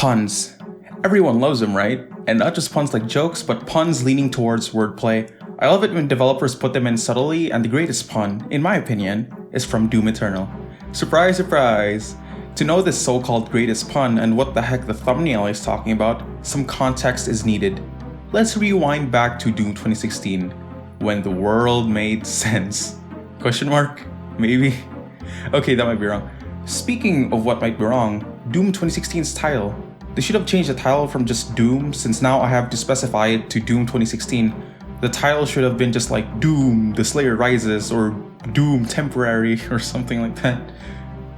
Puns. Everyone loves them, right? And not just puns like jokes, but puns leaning towards wordplay. I love it when developers put them in subtly, and the greatest pun, in my opinion, is from Doom Eternal. Surprise, surprise! To know this so-called greatest pun and what the heck the thumbnail is talking about, some context is needed. Let's rewind back to Doom 2016, when the world made sense. Question mark? Maybe? Okay, that might be wrong. Speaking of what might be wrong, Doom 2016's title. They should have changed the title from just Doom, since now I have to specify it to Doom 2016. The title should have been just like Doom, the Slayer Rises, or Doom Temporary, or something like that.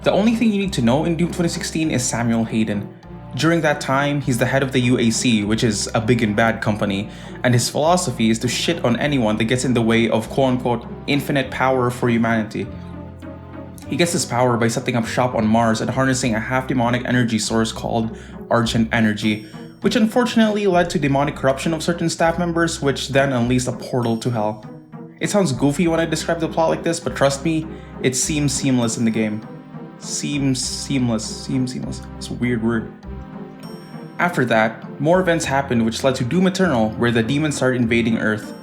The only thing you need to know in Doom 2016 is Samuel Hayden. During that time, he's the head of the UAC, which is a big and bad company, and his philosophy is to shit on anyone that gets in the way of quote-unquote infinite power for humanity. He gets this power by setting up shop on Mars and harnessing a half-demonic energy source called Argent Energy, which unfortunately led to demonic corruption of certain staff members, which then unleashed a portal to hell. It sounds goofy when I describe the plot like this, but trust me, it seems seamless in the game. Seems seamless. It's a weird word. After that, more events happened which led to Doom Eternal, where the demons started invading Earth.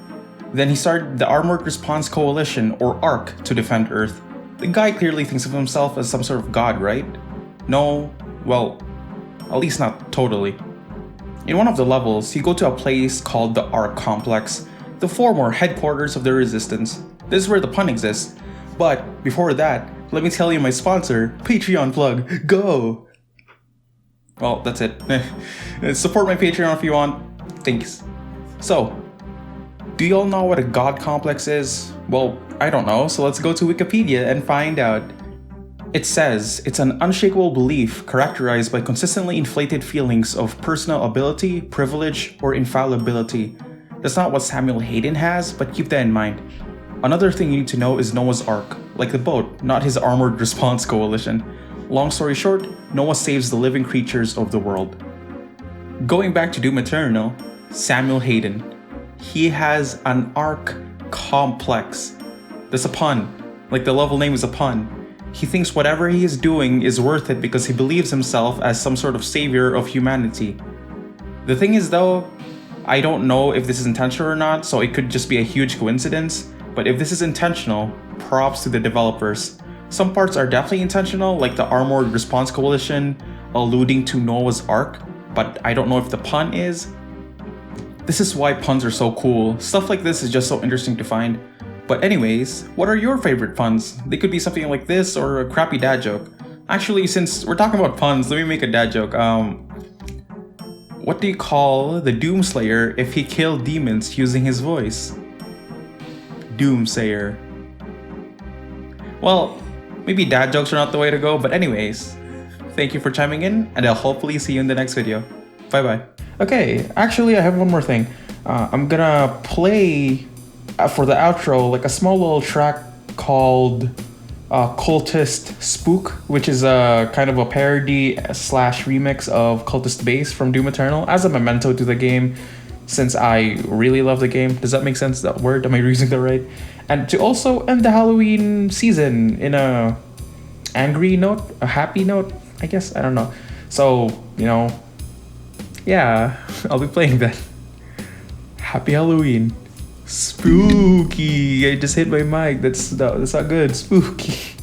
Then he started the Armored Response Coalition, or ARC, to defend Earth. The guy clearly thinks of himself as some sort of god, right? No, well, at least not totally. In one of the levels, you go to a place called the ARC Complex, the former headquarters of the Resistance. This is where the pun exists. But before that, let me tell you my sponsor, Patreon plug, go! Well, that's it. Support my Patreon if you want. Thanks. So, do you all know what a god complex is? Well, I don't know, so let's go to Wikipedia and find out. It says, it's an unshakable belief characterized by consistently inflated feelings of personal ability, privilege, or infallibility. That's not what Samuel Hayden has, but keep that in mind. Another thing you need to know is Noah's Ark, like the boat, not his Armored Response Coalition. Long story short, Noah saves the living creatures of the world. Going back to Doom Eternal, Samuel Hayden. He has an Ark complex. That's a pun. Like the level name is a pun. He thinks whatever he is doing is worth it because he believes himself as some sort of savior of humanity. The thing is though, I don't know if this is intentional or not, so it could just be a huge coincidence, but if this is intentional, props to the developers. Some parts are definitely intentional, like the Armored Response Coalition alluding to Noah's Ark, but I don't know if the pun is. This is why puns are so cool. Stuff like this is just so interesting to find. But anyways, what are your favorite puns? They could be something like this or a crappy dad joke. Actually, since we're talking about puns, let me make a dad joke. What do you call the Doomslayer if he killed demons using his voice? Doomsayer. Well, maybe dad jokes are not the way to go, but anyways, thank you for chiming in, and I'll hopefully see you in the next video. Bye bye. Okay, actually I have one more thing. I'm gonna play for the outro like a small little track called Cultist Spook, which is a kind of a parody slash remix of Cultist Bass from Doom Eternal as a memento to the game, since I really love the game. Does that make sense, that word? Am I using that right? And to also end the Halloween season in a angry note, a happy note, I guess, I don't know. So, you know, yeah, I'll be playing that. Happy Halloween. Spooky. I just hit my mic. That's not good. Spooky.